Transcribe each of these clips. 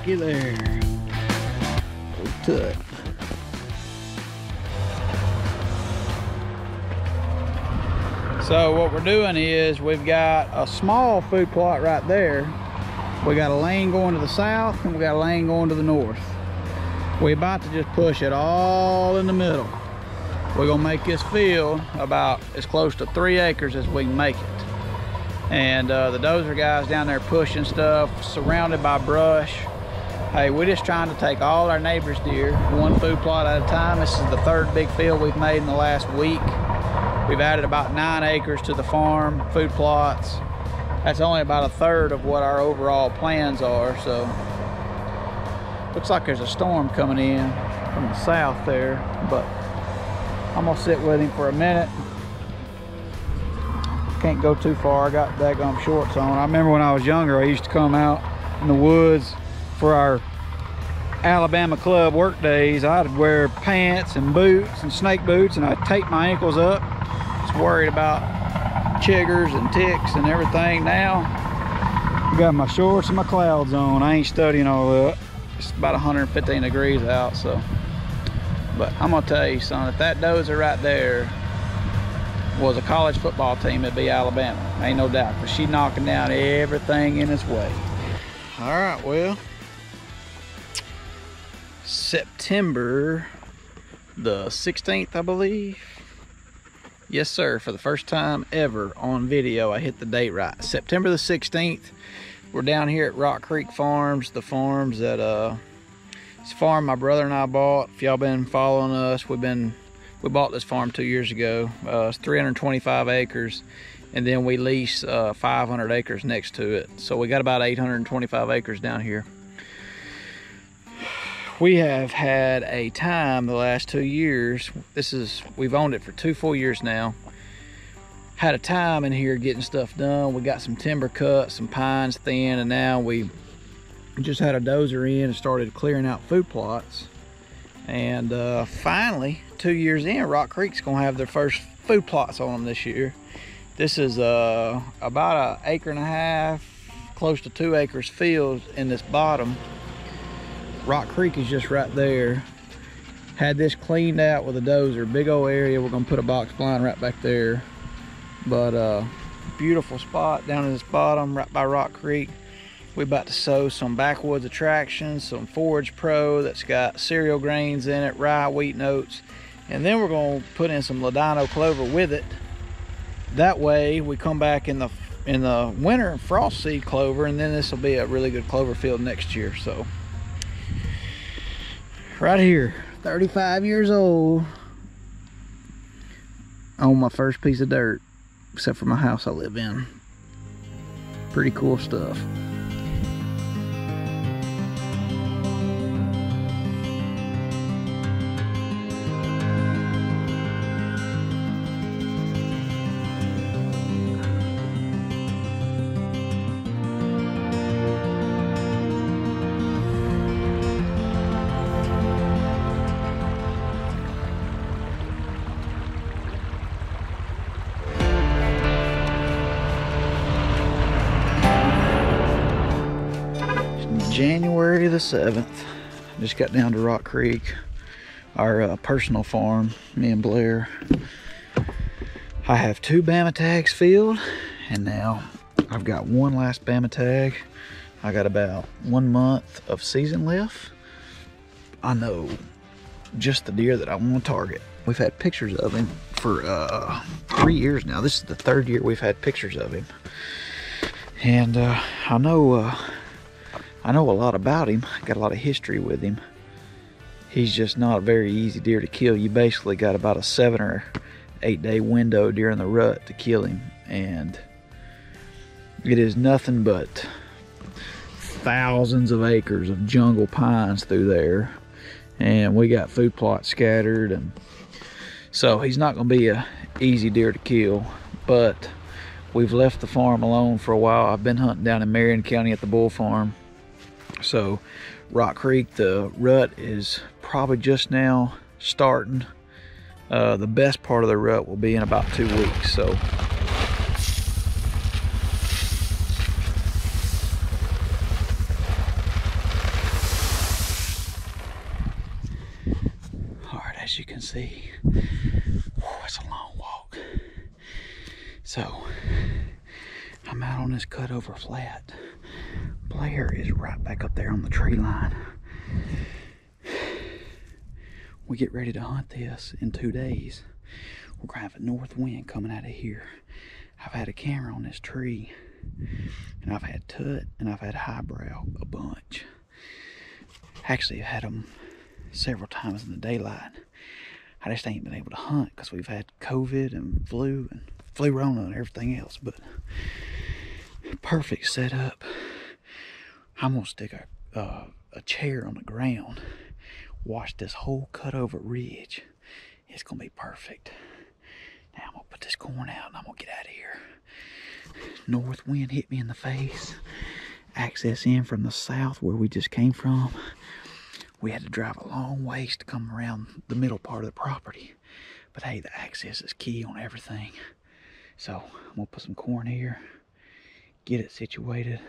looky there. TUT. So what we're doing is we've got a small food plot right there. We got a lane going to the south and we got a lane going to the north. We're about to just push it all in the middle. We're gonna make this field about as close to 3 acres as we can make it. And the dozer guys down there pushing stuff, surrounded by brush. Hey, we're just trying to take all our neighbors' deer, one food plot at a time. This is the 3rd big field we've made in the last week. We've added about 9 acres to the farm, food plots. That's only about 1/3 of what our overall plans are, so. Looks like there's a storm coming in from the south there, but I'm gonna sit with him for a minute. Can't go too far, I got daggum shorts on. I remember when I was younger, I used to come out in the woods for our Alabama club work days. I'd wear pants and boots and snake boots, and I'd tape my ankles up. Just worried about chiggers and ticks and everything. Now I got my shorts and my clouds on. I ain't studying all that. It's about 115 degrees out, so. But I'm gonna tell you, son, if that dozer right there was a college football team, it'd be Alabama. Ain't no doubt, because she's knocking down everything in its way. All right, well, September the 16th, I believe. Yes, sir, for the first time ever on video, I hit the date right. September the 16th, we're down here at Rock Creek Farms, the farms that, it's a farm my brother and I bought. If y'all been following us, we bought this farm 2 years ago. It's 325 acres, and then we lease 500 acres next to it. So we got about 825 acres down here. We have had a time the last 2 years. We've owned it for 2 full years now. Had a time in here getting stuff done. We got some timber cut, some pines thin, and now we just had a dozer in and started clearing out food plots. And finally, 2 years in, Rock Creek's gonna have their first food plots on them this year. This is about 1.5 acres, close to 2 acres field in this bottom. Rock Creek is just right there. Had this cleaned out with a dozer, big old area. We're gonna put a box blind right back there. But beautiful spot down in this bottom, right by Rock Creek. We're about to sow some backwoods attractions, some Forage Pro that's got cereal grains in it, rye, wheat, and oats. And then we're gonna put in some ladino clover with it. That way we come back in the winter and frost seed clover, and then this will be a really good clover field next year. So right here, 35 years old, on my first piece of dirt, except for my house I live in. Pretty cool stuff. January the 7th, just got down to Rock Creek, our personal farm, me and Blair. I have 2 Bama tags filled, and now I've got 1 last Bama tag. I got about 1 month of season left. I know just the deer that I want to target. We've had pictures of him for 3 years now. This is the 3rd year we've had pictures of him, and I know a lot about him. Got a lot of history with him. He's just not a very easy deer to kill. You basically got about a 7 or 8 day window during the rut to kill him, and it is nothing but thousands of acres of jungle pines through there, and we got food plots scattered, and so he's not going to be a easy deer to kill. But we've left the farm alone for a while. I've been hunting down in Marion County at the bull farm. So Rock Creek, the rut is probably just now starting. The best part of the rut will be in about 2 weeks. So see. It's a long walk. So I'm out on this cut over flat. Blair is right back up there on the tree line. We get ready to hunt this in 2 days. We're gonna have a north wind coming out of here. I've had a camera on this tree, and I've had TUT and I've had highbrow a bunch. Actually, I've had them several times in the daylight. I just ain't been able to hunt because we've had COVID and flu rona and everything else. But perfect setup. I'm gonna stick a chair on the ground, watch this whole cut over ridge. It's gonna be perfect. Now I'm gonna put this corn out and I'm gonna get out of here. North wind hit me in the face. Access in from the south where we just came from. We had to drive a long ways to come around the middle part of the property. But hey, the access is key on everything. So I'm gonna put some corn here, get it situated,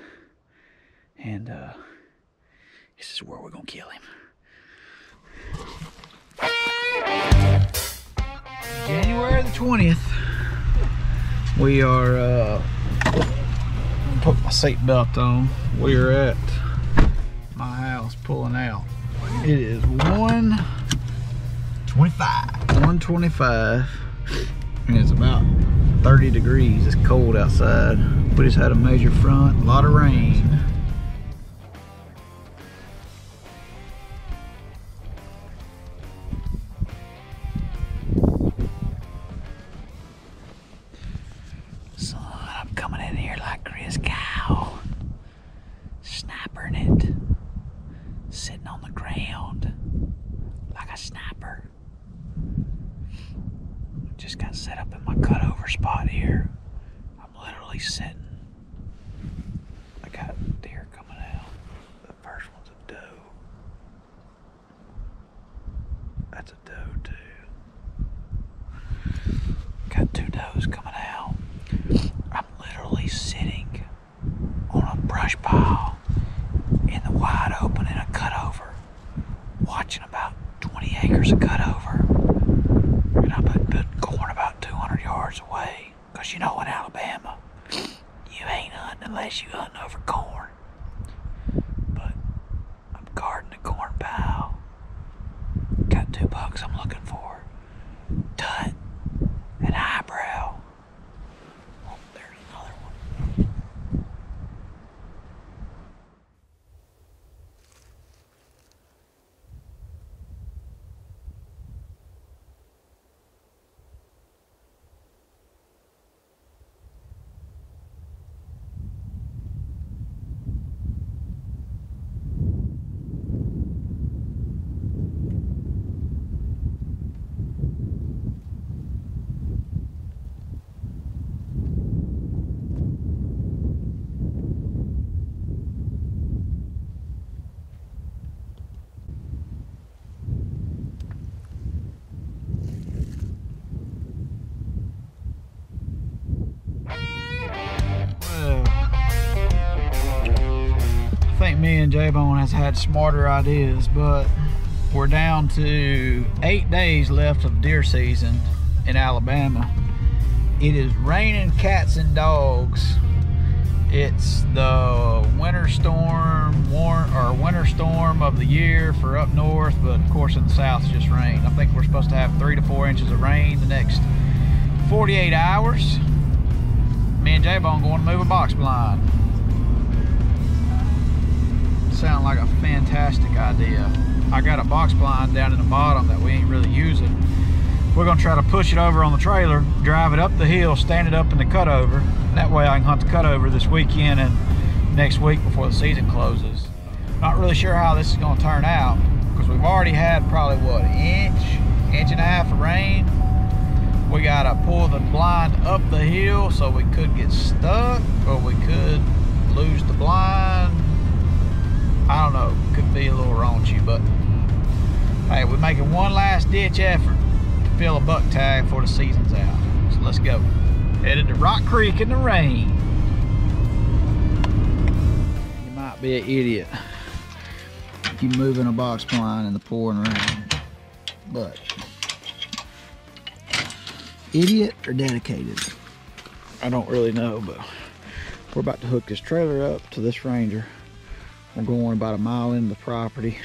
and this is where we're gonna kill him. January the 20th. We are put my seatbelt on. We are at my house pulling out. It is 1:25, and it's about 30 degrees. It's cold outside. We just had a major front, a lot of rain. Son, I'm coming in here like Chris Cow, snipering it, sitting on the ground like a sniper. Just got set up in my cutover spot here. I'm literally sitting. I got deer coming out. The first one's a doe. That's a doe too. Got 2 does coming out. I'm literally sitting on a brush pile in the wide open in a cutover, watching about 20 acres of cutover. And I've been putting corn about 200 yards away. Cause you know in Alabama, you ain't hunting unless you hunting over corn. But I'm guarding the corn pile. Got 2 bucks I'm looking for. TUT and highbrow. Oh, there's another one. Me and J-Bone has had smarter ideas, but we're down to 8 days left of deer season in Alabama. It is raining cats and dogs. It's the winter storm of the year for up north, but of course in the south it's just rain. I think we're supposed to have 3 to 4 inches of rain the next 48 hours. Me and J-Bone going to move a box blind. Sound like a fantastic idea. I got a box blind down in the bottom that we ain't really using. We're gonna try to push it over on the trailer, drive it up the hill, stand it up in the cutover. That way I can hunt the cutover this weekend and next week before the season closes. Not really sure how this is gonna turn out because we've already had probably what, inch and a half of rain. We gotta pull the blind up the hill so we could get stuck, or we could lose the blind. I don't know, could be a little raunchy, but hey, we're making one last ditch effort to fill a buck tag before the season's out. So let's go. Headed to Rock Creek in the rain. You might be an idiot. Keep moving a box blind in the pouring rain. But Idiot or dedicated? I don't really know, but we're about to hook this trailer up to this Ranger. We're going about a mile into the property.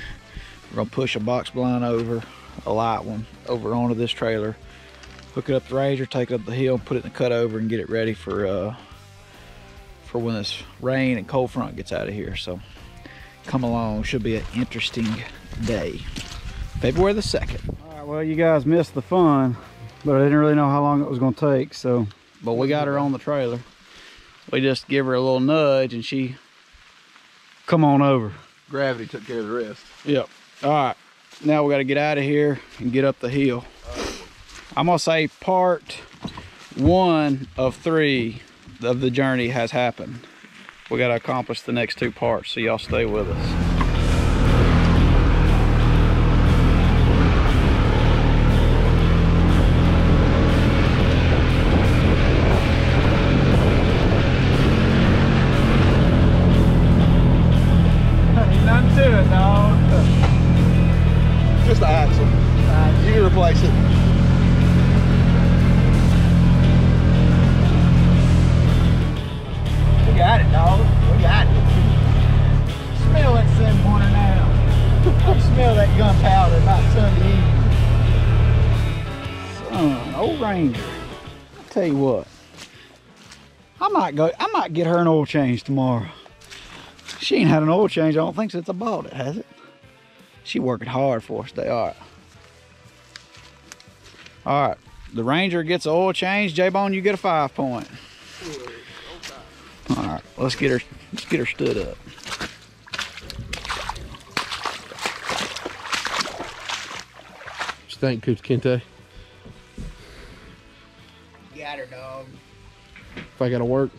We're gonna push a box blind over, a light one, over onto this trailer, hook it up to the Ranger, take it up the hill, put it in the cutover, and get it ready for when this rain and cold front gets out of here. So come along, should be an interesting day. February the 2nd. All right, well, you guys missed the fun, but I didn't really know how long it was gonna take, so. But we got her on the trailer. We just give her a little nudge and she come on over. Gravity took care of the rest. Yep. All right, now we got to get out of here and get up the hill. I'm gonna say part 1 of 3 of the journey has happened. We got to accomplish the next 2 parts, so y'all stay with us. Just the axle. You can replace it. We got it, dog. We got it. Smell that 7-pointer now. I smell that gunpowder about Sunday evening. Son, old Ranger. I'll tell you what. I might get her an oil change tomorrow. She ain't had an oil change, I don't think, since I bought it, has it? She working hard for us today. All right, the Ranger gets an oil change. J-Bone, you get a 5-point. All right, let's get her stood up. What you think, Coach Kente? Got her, dog. If I gotta work?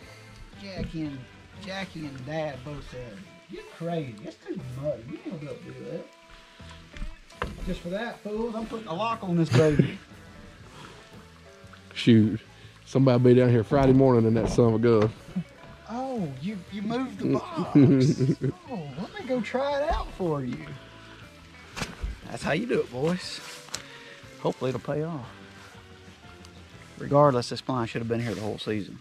Jackie and Dad both said, "You're crazy. It's too muddy. You ain't gonna do that." Just for that, fools, I'm putting a lock on this baby. Shoot, somebody be down here Friday morning in that son of a gun. Oh, you moved the box. Oh, let me go try it out for you. That's how you do it, boys. Hopefully it'll pay off. Regardless, this blind should have been here the whole season.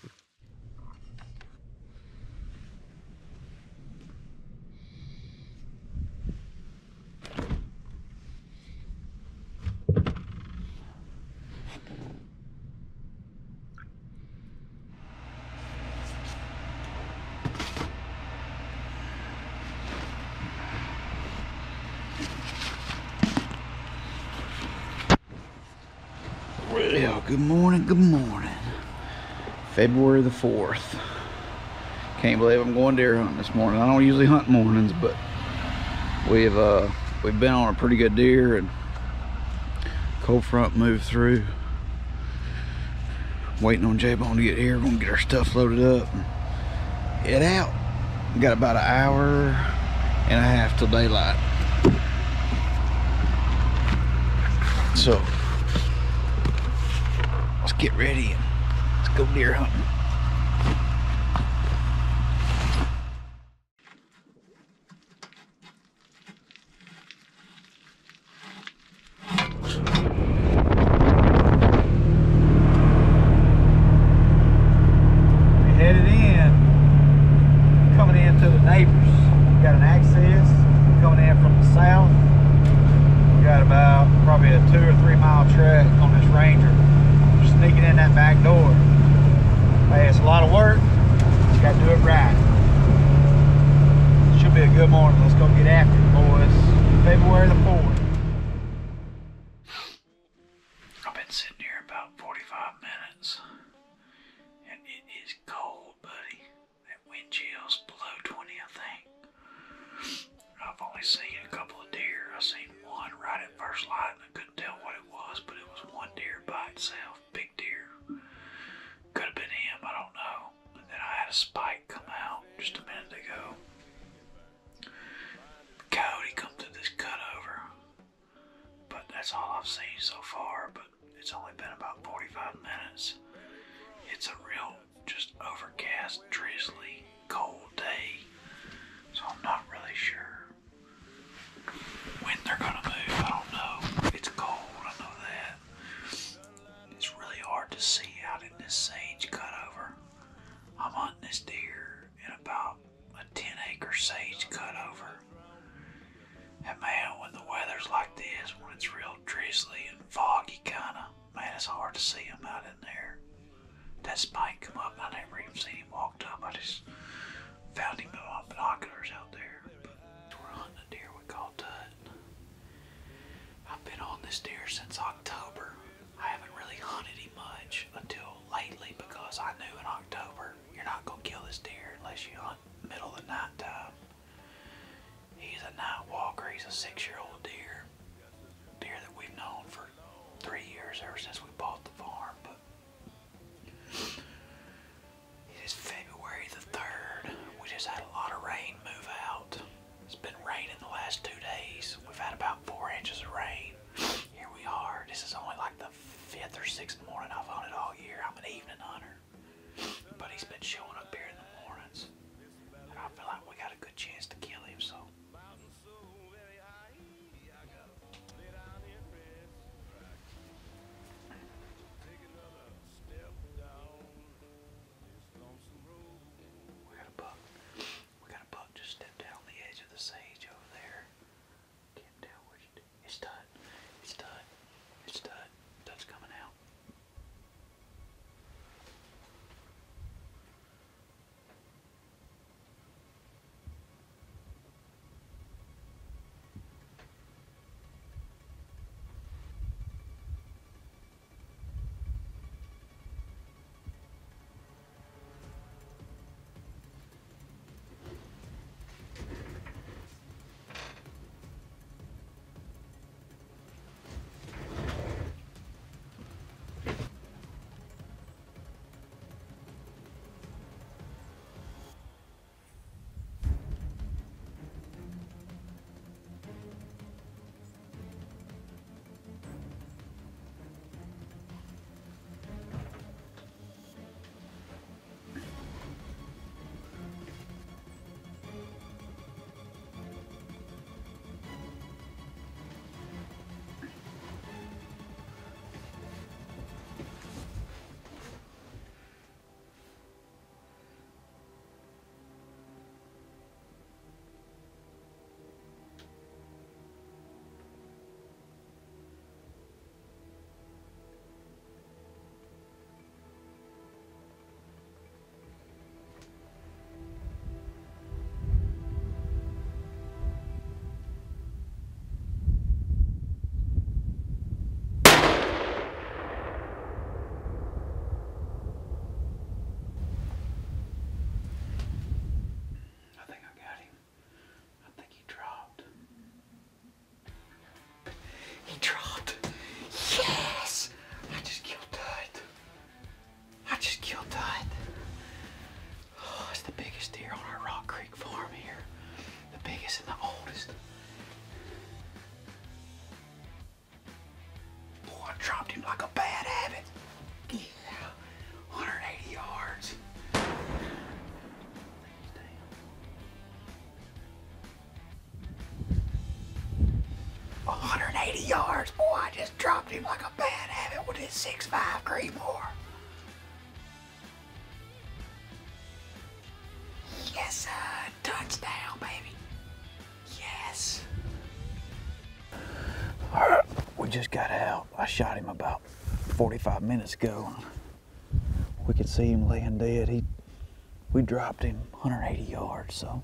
Well, good morning, good morning. February the 4th. Can't believe I'm going deer hunting this morning. I don't usually hunt mornings, but we've been on a pretty good deer and cold front moved through. Waiting on J-Bone to get here. We're gonna get our stuff loaded up and head out. We got about an hour and a half till daylight. So let's get ready and let's go deer hunting. Headed in, coming into the neighbors. We got an access coming in from the south. We got about probably a 2 or 3 mile trek on this Ranger. Just sneaking in that back door. Hey, it's a lot of work. You got to do it right. Should be a good morning. Let's go get after it, boys. February the 4th. I've been sitting here about 45 minutes. And it is cold, buddy. That wind chill's below 20, I think. I've only seen a couple of deer. I seen one right at first light and I couldn't tell what it was, but it was one deer by itself. Big deer. Could have been him, I don't know. And then I had a spike come out just a minute ago. Coyote come through this cutover. But that's all I've seen so far, but it's only been about 45 minutes. It's a real, just overcast, drizzly, cold day. So I'm not really sure when they're gonna move. I don't know. It's cold, I know that. It's really hard to see out in this sage cutover. I'm hunting this deer in about a 10-acre sage cutover. And man, when the weather's like this, when it's real drizzly and foggy kinda, man, it's hard to see him out in there. That spike come up, I never even seen him walked up. I just found him with my binoculars out there. But we're hunting a deer we call TUT. I've been on this deer since October. I haven't really hunted him much until lately because I knew in October you're not gonna kill this deer unless you hunt middle of the night time. He's a night walker. He's a 6-year-old deer. Deer that we've known for 3 years, ever since we bought the farm. But it is February the 3rd. We just had a lot of rain move out. It's been raining the last 2 days. We've had about 4 inches of rain. Here we are. This is only like the 5th or 6th morning I've hunted all year. I'm an evening hunter. But he's been showing up here in the mornings. And I feel like we got a good chance to kill him, so. We got a buck just stepped down the edge of the sage over there. Can't tell which. It's TUT. It's TUT. It's TUT. TUT's coming out. Dropped him like a bad habit. Yeah, 180 yards. 180 yards, boy, I just dropped him like a bad habit with his 6'5" Creedmoor. Yes, sir, touchdown, baby. Yes. All right. We just got out. I shot him about 45 minutes ago. We could see him laying dead. We dropped him 180 yards, so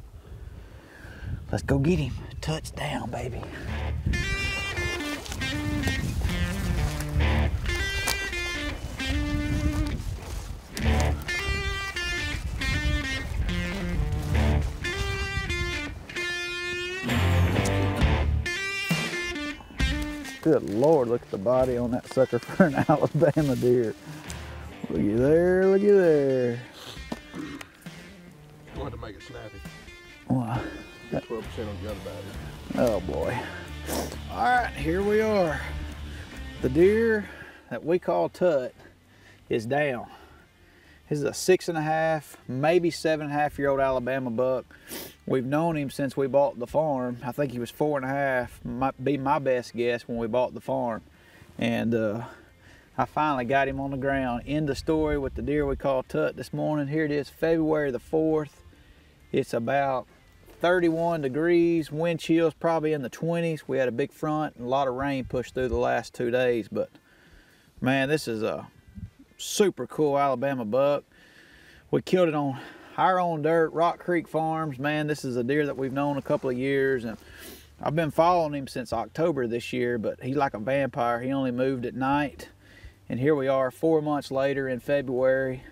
let's go get him. Touchdown, baby. Good Lord, look at the body on that sucker for an Alabama deer. Looky there, looky there. I wanted to make it snappy. Wow. 12% on the other battery. Oh boy. All right, here we are. The deer that we call TUT is down. This is a 6.5, maybe 7.5-year-old Alabama buck. We've known him since we bought the farm. I think he was 4.5, might be my best guess when we bought the farm. And I finally got him on the ground. End the story with the deer we call TUT this morning. Here it is, February the 4th. It's about 31 degrees, wind chills probably in the 20s. We had a big front and a lot of rain pushed through the last 2 days, but man, this is a super cool Alabama buck. We killed it on our own dirt, Rock Creek Farms. Man, this is a deer that we've known a couple of years, and I've been following him since October this year, but he's like a vampire. He only moved at night. And here we are 4 months later in February,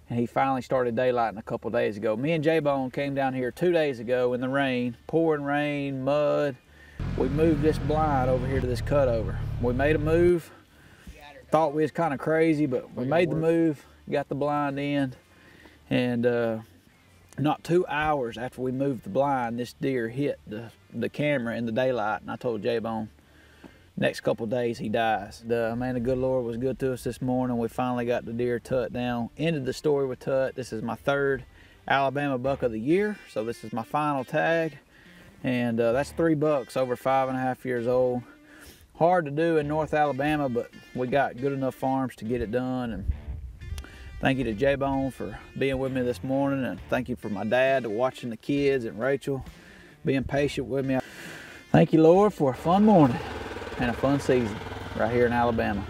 and he finally started daylighting a couple days ago. Me and J-Bone came down here 2 days ago in the rain, pouring rain, mud. We moved this blind over here to this cutover. We made a move. Thought we was kind of crazy, but we made the move, got the blind in, and not 2 hours after we moved the blind, this deer hit the camera in the daylight, and I told J-Bone, next couple days he dies. Man, the good Lord was good to us this morning. We finally got the deer TUT down. Ended the story with TUT. This is my 3rd Alabama buck of the year, so this is my final tag. And that's 3 bucks over 5.5 years old. Hard to do in North Alabama, but we got good enough farms to get it done. And thank you to J-Bone for being with me this morning, and thank you for my dad watching the kids and Rachel being patient with me. Thank you, Lord, for a fun morning and a fun season right here in Alabama.